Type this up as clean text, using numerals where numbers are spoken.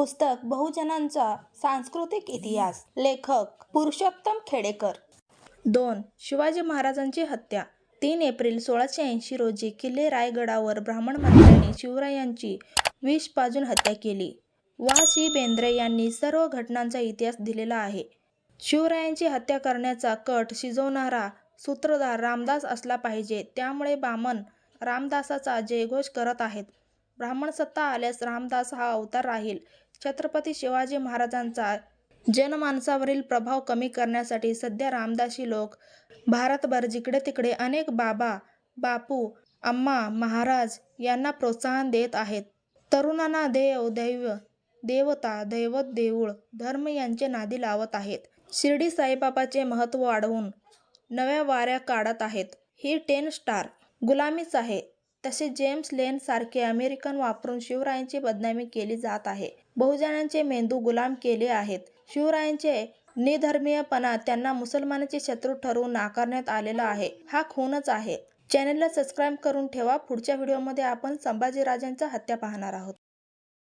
पुस्तक बहुजनांचा सांस्कृतिक इतिहास. लेखक पुरुषोत्तम खेडेकर. 2. शिवाजी महाराजांची हत्या. 3 एप्रिल 1680 रोजी किल्ले रायगडावर ब्राह्मण मंत्र्यांनी शिवरायांची विष पाजून हत्या केली. वा. सी. बेंद्रे यांनी सर्व घटनांचा इतिहास दिलेला आहे. शिवरायांची हत्या करण्याचा कट शिजवणारा सूत्रधार रामदास असला पाहिजे, त्यामुळे बामण रामदासाचा जयघोष करत आहेत. ब्राह्मण सत्ता आल्यास रामदास हा अवतार राहील. छत्रपती शिवाजी महाराजांचा जनमानसावरील प्रभाव कमी करण्यासाठी सध्या रामदासी लोक भारतभर जिकडे तिकडे अनेक बाबा, बापू, अम्मा, महाराज यांना प्रोत्साहन देत आहेत. तरुणांना देव, दैव, देवता, दैवत, देऊळ, धर्म यांचे नादी लावत आहेत. शिर्डी साईबाबाचे महत्त्व वाढवून नव्या वाऱ्या काढत आहेत. ही 10 स्टार गुलामीच आहे. तसे जेम्स लेन सारखे अमेरिकन वापरून शिवरायांची बदनामी केली जात आहे. बहुजनांचे मेंदू गुलाम केले आहेत. शिवरायांचे निधर्मीयपणा त्यांना मुसलमानांचे शत्रू ठरवून नाकारण्यात आलेला आहे. हा खूनच आहे. चॅनेलला सबस्क्राईब करून ठेवा. पुढच्या व्हिडिओमध्ये आपण संभाजीराजांचा हत्या पाहणार आहोत.